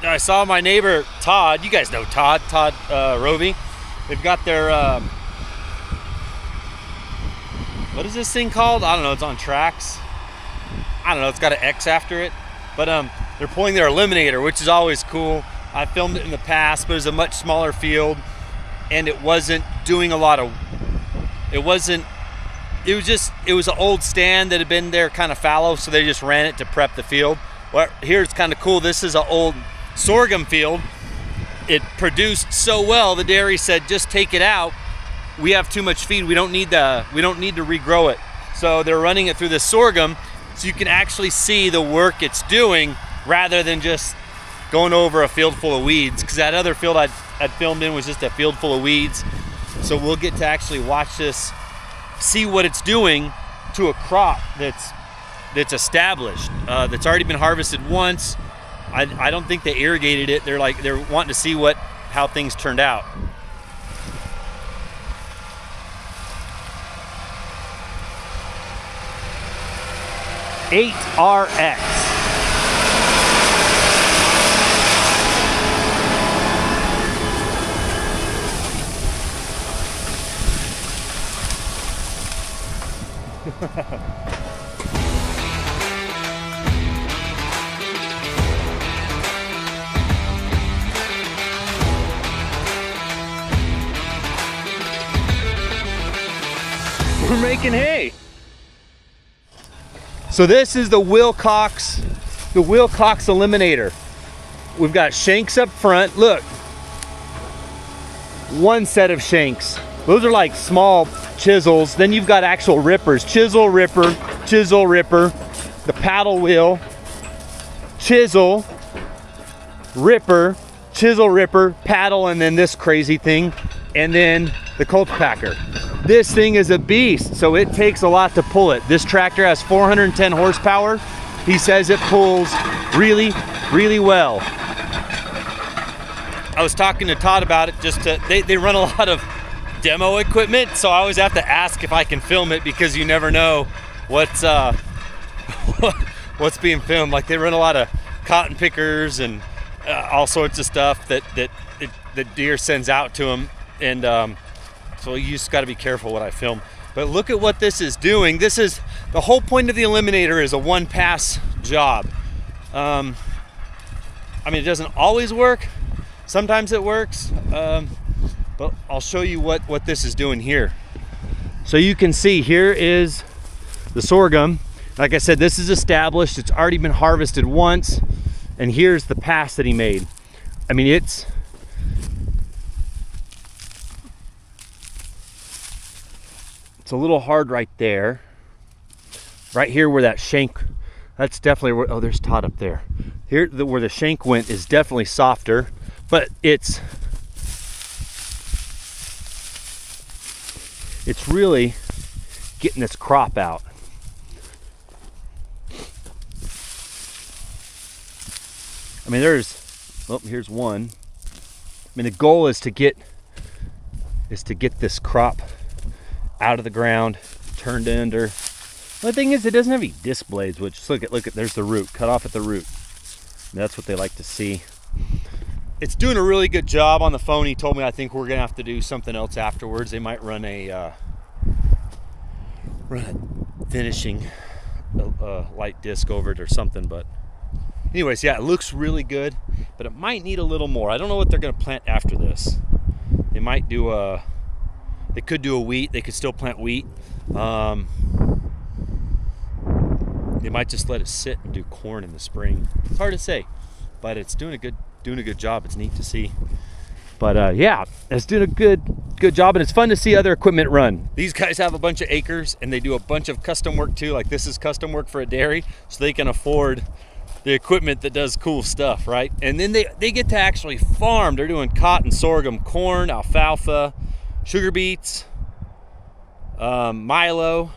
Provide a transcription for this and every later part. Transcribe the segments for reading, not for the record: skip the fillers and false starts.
I saw my neighbor Todd. You guys know Todd Rovey. They've got their what is this thing called? I don't know. It's on tracks. I don't know. It's got an X after it. But they're pulling their eliminator, which is always cool. I filmed it in the past, but it was a much smaller field, and it wasn't doing a lot of. It was an old stand that had been there kind of fallow, so they just ran it to prep the field. Well, here it's kind of cool. This is an old sorghum field. It produced so well, the dairy said, just take it out. We have too much feed. We don't need to regrow it. So they're running it through the sorghum, so you can actually see the work it's doing rather than just going over a field full of weeds. Because that other field I'd filmed in was just a field full of weeds. So we'll get to actually watch this, see what it's doing to a crop that's established, that's already been harvested once. I don't think they irrigated it. They're wanting to see how things turned out. RX. We're making hay. So this is the Wilcox eliminator. We've got shanks up front. Look, one set of shanks. Those are like small chisels. Then you've got actual rippers. Chisel, ripper, the paddle wheel, chisel, ripper, paddle, and then this crazy thing, and then the Cultipacker. This thing is a beast, so it takes a lot to pull it. This tractor has 410 horsepower. He says it pulls really, really well. I was talking to Todd about it. They run a lot of demo equipment, so I always have to ask if I can film it, because you never know what's being filmed. Like, they run a lot of cotton pickers and all sorts of stuff that Deere sends out to them, and so you just got to be careful what I film. But look at what this is doing. This is the whole point of the eliminator, is a one-pass job. I mean, it doesn't always work. Sometimes it works, but I'll show you what this is doing here. So you can see here is the sorghum. Like I said, this is established. It's already been harvested once, and here's the pass that he made. I mean, it's a little hard right there. Right here where that shank, that's definitely where, oh, there's Todd up there. Here, where the shank went is definitely softer, but it's really getting this crop out. I mean, here's one. I mean, the goal is to get this crop out of the ground, turned under. The thing is, it doesn't have any disc blades, which, look at, there's the root, cut off at the root. And that's what they like to see. It's doing a really good job on the phone. He told me, I think we're gonna have to do something else afterwards. They might run a finishing light disc over it or something, but anyways, yeah, it looks really good, but it might need a little more. I don't know what they're gonna plant after this. They might do they could do a wheat. They could still plant wheat. They might just let it sit and do corn in the spring. It's hard to say, but it's doing a good job. It's neat to see. But yeah, it's doing a good job, and it's fun to see other equipment run. These guys have a bunch of acres, and they do a bunch of custom work too. Like, this is custom work for a dairy, so they can afford the equipment that does cool stuff, right? And then they get to actually farm. They're doing cotton, sorghum, corn, alfalfa, sugar beets, Milo.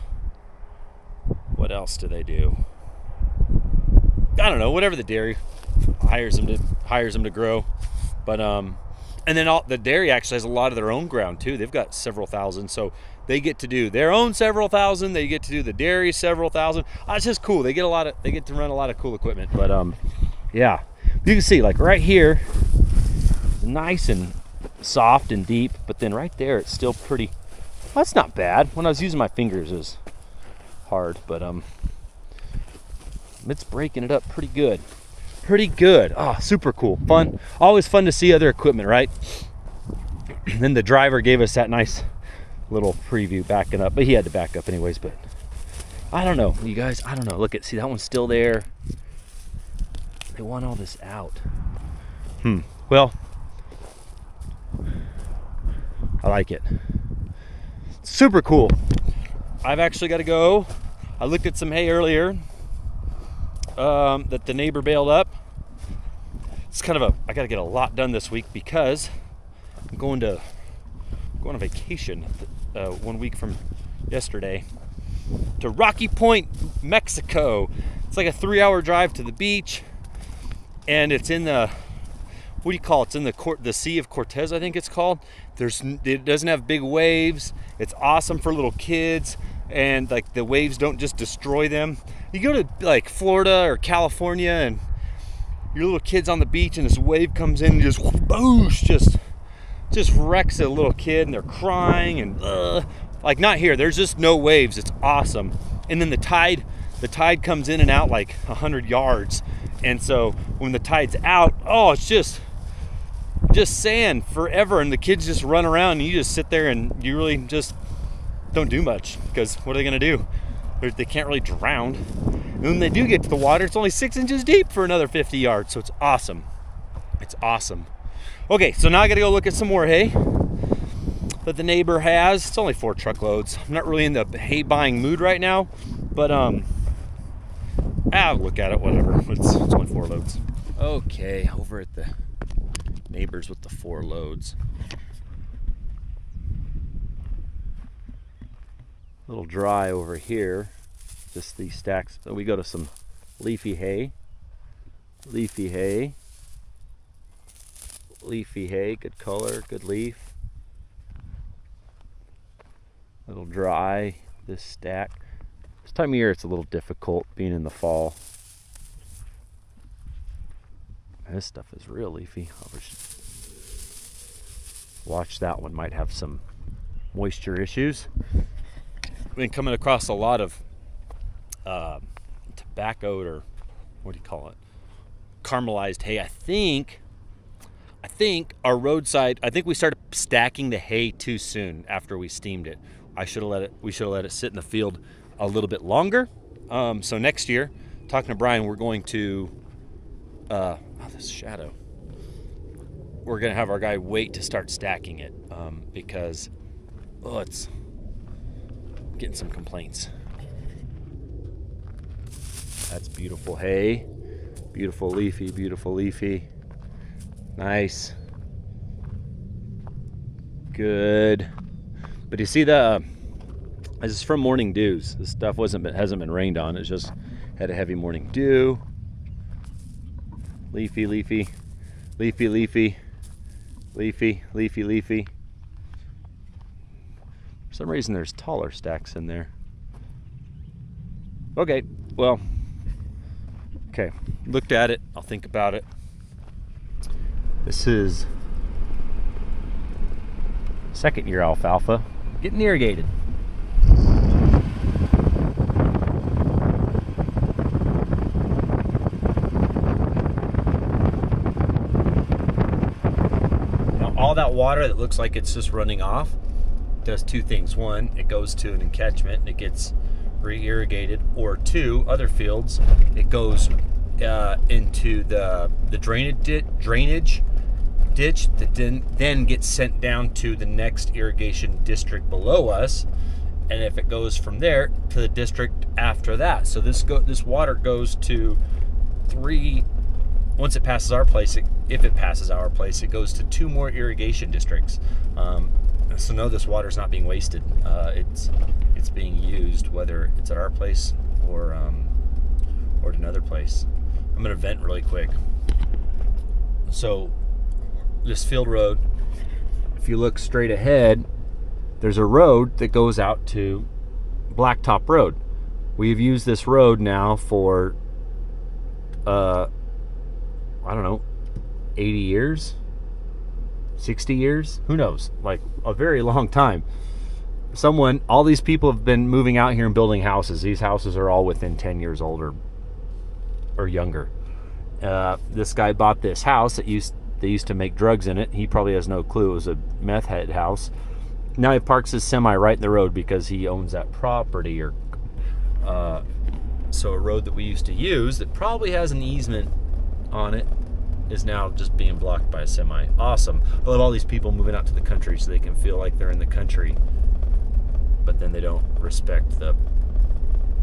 What else do they do? I don't know, whatever the dairy hires them to grow. But and then the dairy actually has a lot of their own ground too. They've got several thousand, so they get to do their own several thousand. They get to do the dairy several thousand. It's just cool. They get to run a lot of cool equipment. But yeah, You can see, like right here, nice and soft and deep, but then right there, it's still pretty, well, that's not bad. When I was using my fingers, it was hard, but it's breaking it up pretty good. Pretty good. Oh, super cool. Fun. Always fun to see other equipment, right? Then the driver gave us that nice little preview backing up, but he had to back up anyways. But I don't know, you guys, I don't know. Look at, see, that one's still there. They want all this out. Well, I like it. Super cool. I've actually got to go. I looked at some hay earlier that the neighbor baled up. It's kind of I got to get a lot done this week because I'm going on vacation 1 week from yesterday to Rocky Point, Mexico. It's like a 3-hour drive to the beach, and it's in the, what do you call it? It's in the Sea of Cortez, I think it's called. It doesn't have big waves. It's awesome for little kids, and like the waves don't just destroy them. You go to like Florida or California, and your little kid's on the beach, and this wave comes in and just boosh, just wrecks a little kid, and they're crying, and like not here. There's just no waves. It's awesome. And then the tide comes in and out like 100 yards, and so when the tide's out, oh, it's just sand forever, and the kids just run around, and you just sit there and you really just don't do much, because what are they gonna do? They can't really drown. And when they do get to the water, it's only 6 inches deep for another 50 yards. So it's awesome. It's awesome. Okay, so now I gotta go look at some more hay that the neighbor has. It's only 4 truckloads. I'm not really in the hay buying mood right now, but I'll look at it, whatever. It's only 4 loads. Okay, over at the neighbors with the 4 loads. A little dry over here, just these stacks. So we go to some leafy hay, leafy hay, leafy hay, good color, good leaf. A little dry, this stack. This time of year it's a little difficult being in the fall. This stuff is real leafy. Watch that one, might have some moisture issues. Been coming across a lot of tobacco, or what do you call it, caramelized hay. I think our roadside, I think we started stacking the hay too soon after we steamed it. We should have let it sit in the field a little bit longer. So next year, talking to Brian, we're going to this shadow, we're gonna have our guy wait to start stacking it, because it's getting some complaints. That's beautiful hay, beautiful leafy, nice, good. But you see this is from morning dews. This stuff hasn't been rained on. It's just had a heavy morning dew. Leafy. For some reason there's taller stacks in there. Okay, well, okay, looked at it, I'll think about it. This is 2nd year alfalfa, getting irrigated. Now all that water that looks like it's just running off does 2 things. 1, it goes to an encatchment and it gets re-irrigated, or 2, other fields, it goes into the drainage ditch that then gets sent down to the next irrigation district below us, and if it goes from there to the district after that. So this water goes to 3. Once it passes our place, if it passes our place, it goes to 2 more irrigation districts. So no, this water's not being wasted. It's being used, whether it's at our place or at another place. I'm gonna vent really quick. So this field road, if you look straight ahead, there's a road that goes out to Blacktop Road. We've used this road now for I I don't know, 80 years, 60 years, who knows, like a very long time. All these people have been moving out here and building houses. These houses are all within 10 years old or younger. This guy bought this house that they used to make drugs in it. He probably has no clue. It was a meth head house. Now he parks his semi right in the road because he owns that property, or so a road that we used to use that probably has an easement on it is now just being blocked by a semi. Awesome. I love all these people moving out to the country so they can feel like they're in the country, but then they don't respect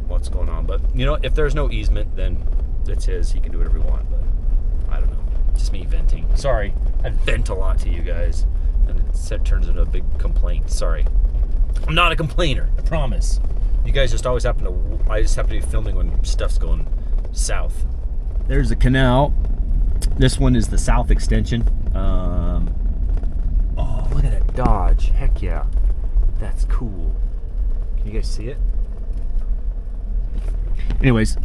what's going on. But you know, if there's no easement, then it's his. He can do whatever he wants. But I don't know. Just me venting. Sorry, I vent a lot to you guys, and it turns into a big complaint. Sorry, I'm not a complainer. I promise. You guys just always happen to. I just happen to be filming when stuff's going south. There's the canal. This one is the south extension. Oh, look at that Dodge. Heck yeah, that's cool. Can you guys see it? Anyways,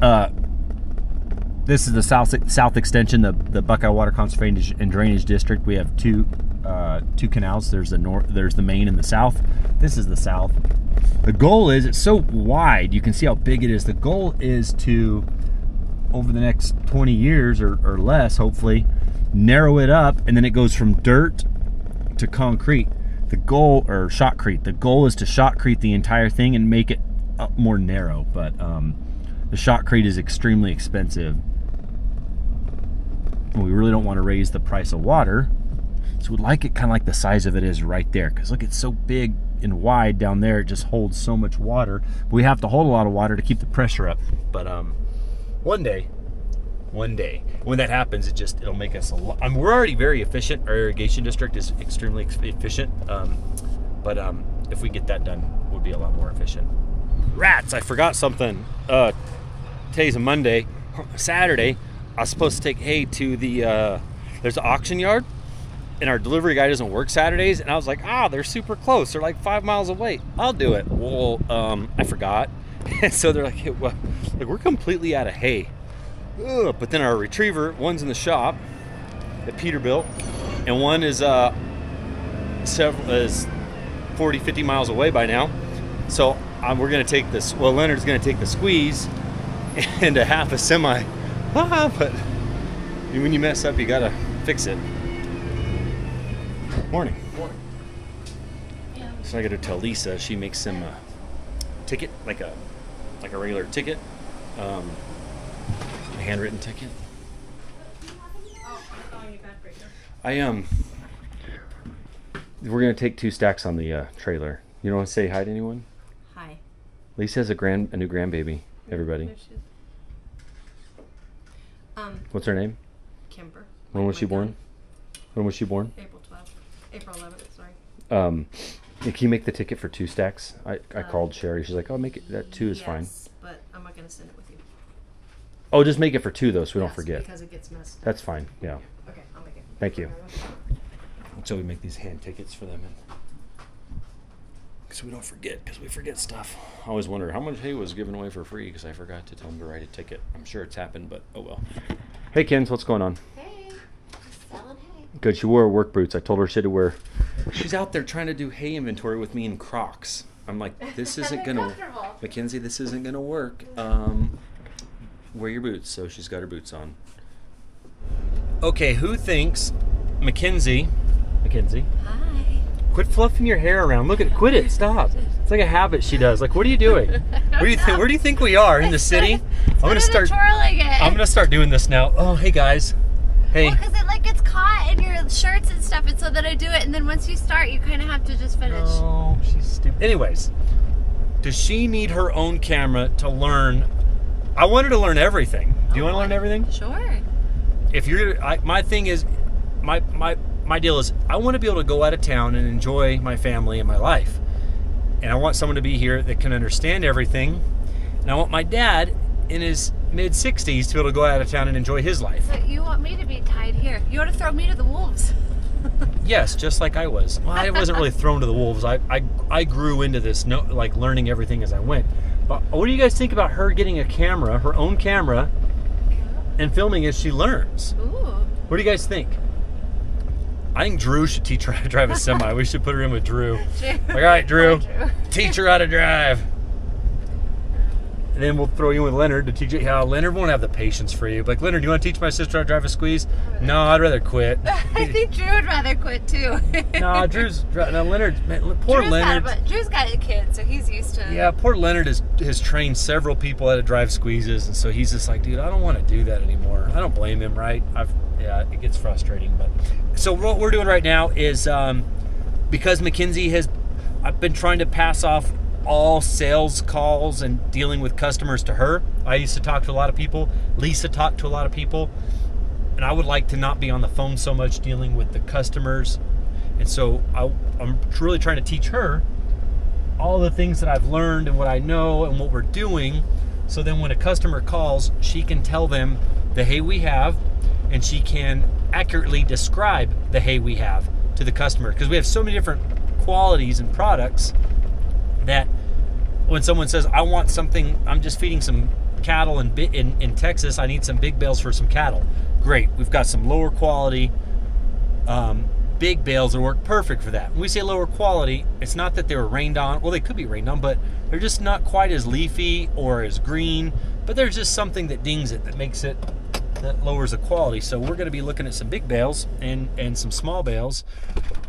this is the south extension, the Buckeye Water Conservation and Drainage District. We have two canals. There's the main and the south. This is the south. The goal is, it's so wide, you can see how big it is. The goal is to, over the next 20 years or less, hopefully, narrow it up, and then it goes from dirt to concrete. The goal, or shotcrete, the goal is to shotcrete the entire thing and make it more narrow, but the shotcrete is extremely expensive. And we really don't want to raise the price of water, so we'd like it kind of like the size of it is right there, because look, it's so big and wide down there. It just holds so much water. We have to hold a lot of water to keep the pressure up, but one day when that happens, it'll make us a lot. We're already very efficient. Our irrigation district is extremely efficient, but if we get that done, we'll be a lot more efficient. Rats, I forgot something. Today's a Monday. Saturday, I was supposed to take hay to the there's an auction yard, and our delivery guy doesn't work Saturdays, and I was like, they're super close, they're like 5 miles away, I'll do it. Well, I forgot. And so they're like, hey, well, we're completely out of hay. Ugh. But then our retriever, one's in the shop that Peter built, and one is 40, 50 miles away by now. So we're gonna take this. Well, Leonard's gonna take the squeeze and a half a semi. But when you mess up, you gotta fix it. Morning. Morning. Yeah. So I gotta tell Lisa. She makes him a ticket, like a regular ticket, a handwritten ticket. We're gonna take 2 stacks on the trailer. You don't want to say hi to anyone? Hi. Lisa has a new grandbaby. Everybody. What's her name? Kimber. When was she born? When was she born? April 12th. April 11th. Sorry. Can you make the ticket for 2 stacks? I called Sherry. She's like, "Oh, make it. That 2 is fine." Yes, but I'm not gonna send it with you. Oh, just make it for 2 though, so we don't forget. Because it gets messed up. That's fine. Yeah. Okay, I'll make it. Thank you. So we make these hand tickets for them, so we don't forget, because we forget stuff. I always wonder how much hay was given away for free because I forgot to tell them to write a ticket. I'm sure it's happened, but oh well. Hey, Kins, what's going on? Hey, just selling hay. Good. She wore her work boots. I told her she had to wear. She's out there trying to do hay inventory with me in Crocs. I'm like, this isn't gonna, Mackenzie, this isn't gonna work. Wear your boots. So she's got her boots on. Okay, who thinks Mackenzie? Hi. Quit fluffing your hair around. Look at, quit it. Stop. It's like a habit she does. Like, what are you doing? Where do you think we are in the city? I'm gonna start doing this now. Oh, hey guys. Hey. Well, because it like gets caught in your shirts and stuff, and so then I do it, and then once you start, you kind of have to just finish. Oh, she's stupid. Anyways, does she need her own camera to learn? I want her to learn everything. Do you want to learn everything? Sure. If you're, my thing is, my deal is, I want to be able to go out of town and enjoy my family and my life. And I want someone to be here that can understand everything. And I want my dad in his mid-60s to be able to go out of town and enjoy his life. So you want me to be tied here? You want to throw me to the wolves? Yes, just like I was. Well, I wasn't really thrown to the wolves. I grew into this, like learning everything as I went. But what do you guys think about her getting a camera, her own camera, and filming as she learns? Ooh. What do you guys think? I think Drew should teach her how to drive a semi. We should put her in with Drew. Like, all right, Drew, teach her how to drive. And then we'll throw you in with Leonard to teach you how. Leonard won't have the patience for you. Like, Leonard, do you want to teach my sister how to drive a squeeze? No, I'd rather quit. I think Drew would rather quit too. No, Leonard, man, poor Leonard. Drew's got a kid, so he's used to it. Yeah, poor Leonard has trained several people how to drive squeezes, and so he's just like, dude, I don't want to do that anymore. I don't blame him, right? Yeah, it gets frustrating. But so what we're doing right now is because Mackenzie I've been trying to pass off all sales calls and dealing with customers to her. I used to talk to a lot of people. Lisa talked to a lot of people. And I would like to not be on the phone so much dealing with the customers. And so I'm really trying to teach her all the things that I've learned and what I know and what we're doing. So then when a customer calls, she can tell them the hay we have, and she can accurately describe the hay we have to the customer. Because we have so many different qualities and products that when someone says, I want something, I'm just feeding some cattle in Texas, I need some big bales for some cattle. Great, we've got some lower quality big bales that work perfect for that. When we say lower quality, it's not that they were rained on. Well, they could be rained on, but they're just not quite as leafy or as green. But there's just something that dings it, that lowers the quality. So we're going to be looking at some big bales and some small bales.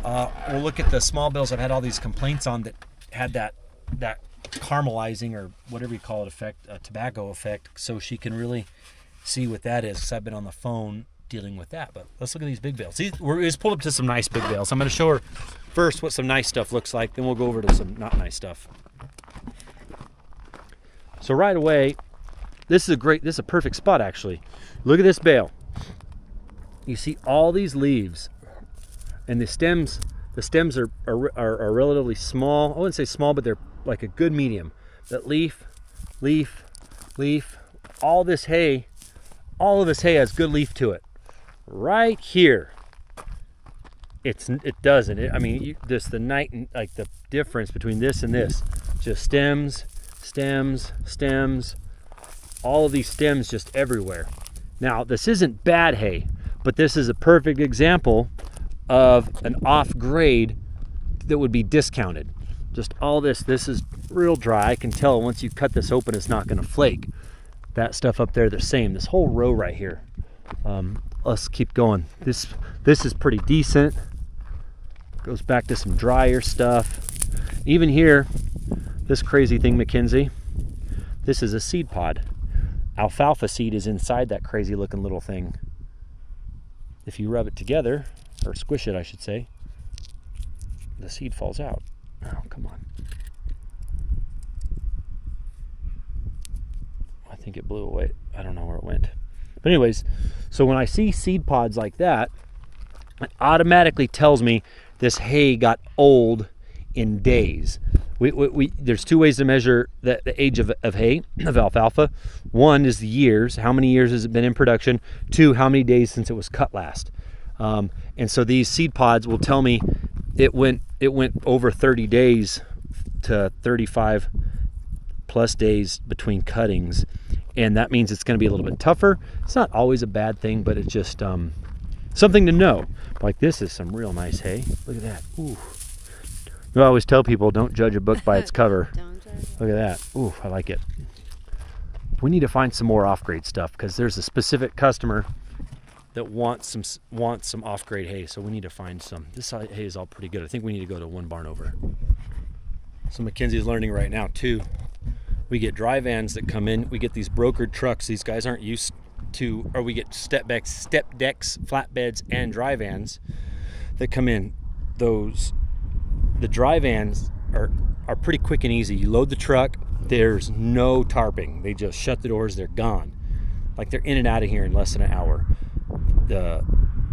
We'll look at the small bales I've had all these complaints on that had that caramelizing or whatever you call it effect, tobacco effect, so she can really see what that is, because I've been on the phone dealing with that. But let's look at these big bales. We're just pulled up to some nice big bales. I'm going to show her first what some nice stuff looks like, then we'll go over to some not nice stuff. So right away, this is a perfect spot actually. Look at this bale. You see all these leaves, and the stems are relatively small. I wouldn't say small, but they're like a good medium. That leaf, all this hay has good leaf to it. Right here, it doesn't. I mean, like the difference between this and this, just stems, all of these stems just everywhere. Now, this isn't bad hay, but this is a perfect example of an off grade that would be discounted. Just all this is real dry. I can tell once you cut this open, it's not going to flake. That stuff up there, the same. This whole row right here. Let's keep going. This is pretty decent. Goes back to some drier stuff. Even here, this crazy thing, Mackenzie, this is a seed pod. Alfalfa seed is inside that crazy looking little thing. If you rub it together, or squish it I should say, the seed falls out. Oh, come on. I think it blew away. I don't know where it went. But anyways, so when I see seed pods like that, it automatically tells me this hay got old in days. There's two ways to measure the age of hay, of alfalfa. One is the years. How many years has it been in production? Two, how many days since it was cut last? And so these seed pods will tell me it went over 30 days to 35 plus days between cuttings, and that means it's going to be a little bit tougher. It's not always a bad thing, but it's just something to know. Like, this is some real nice hay. Look at that. Ooh. I always tell people, don't judge a book by its cover. Don't judge. Look at that. Ooh, I like it. We need to find some more off-grade stuff, because there's a specific customer that wants some off-grade hay, so we need to find some. This hay is all pretty good. I think we need to go to one barn over. So Mackenzie's learning right now too. We get dry vans that come in. We get these brokered trucks. These guys aren't used to, or we get step decks, flatbeds, and dry vans that come in. The dry vans are pretty quick and easy. You load the truck, there's no tarping. They just shut the doors, they're gone. Like, they're in and out of here in less than an hour. The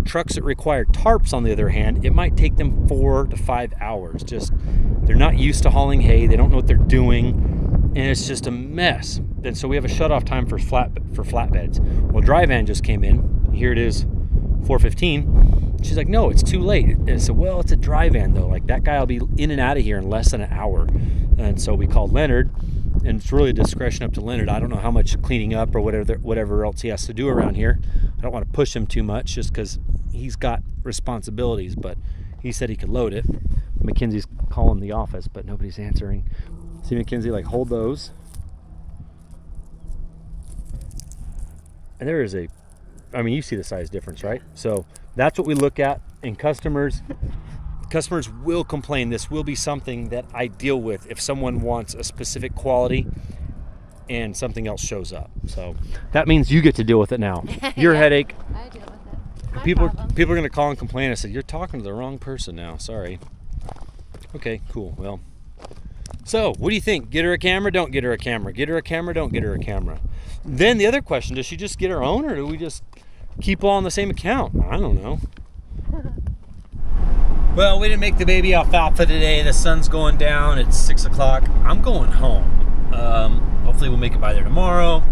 trucks that require tarps, on the other hand, it might take them 4 to 5 hours. Just, they're not used to hauling hay, they don't know what they're doing, and it's just a mess. And so we have a shut-off time for flatbeds. Well, dry van just came in. Here it is, 4:15. She's like, no, it's too late. And I said, well, it's a dry van though. Like, that guy will be in and out of here in less than an hour. And so we called Leonard, and it's really a discretion up to Leonard. I don't know how much cleaning up or whatever else he has to do around here. I don't want to push him too much just because he's got responsibilities, but he said he could load it. Mackenzie's calling the office, but nobody's answering. See, Mackenzie, like, hold those. And there is I mean, you see the size difference, right? So that's what we look at, and customers will complain. This will be something that I deal with if someone wants a specific quality and something else shows up. So that means you get to deal with it now. Your headache. I deal with it. People are going to call and complain. I said, you're talking to the wrong person now. Sorry. Okay, cool. Well, so what do you think? Get her a camera, don't get her a camera. Get her a camera, don't get her a camera. Then the other question, does she just get her own, or do we just keep all on the same account? I don't know. Well, we didn't make the baby alfalfa today. The sun's going down. It's 6 o'clock. I'm going home. Hopefully we'll make it by there tomorrow.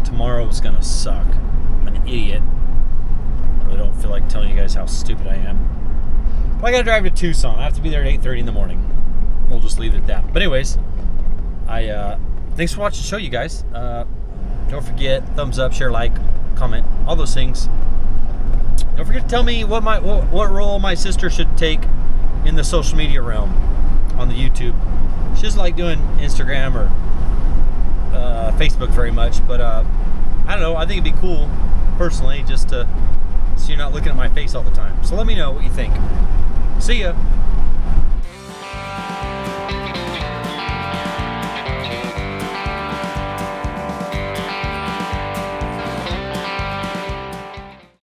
Tomorrow is gonna suck. I'm an idiot. I really don't feel like telling you guys how stupid I am. But I gotta drive to Tucson. I have to be there at 8:30 in the morning. We'll just leave it at that. But anyways, thanks for watching the show, you guys. Don't forget, thumbs up, share, like, comment, all those things. Don't forget to tell me what role my sister should take in the social media realm on the YouTube. She doesn't like doing Instagram or Facebook very much, but I don't know. I think it'd be cool, personally, just so you're not looking at my face all the time. So let me know what you think. See ya.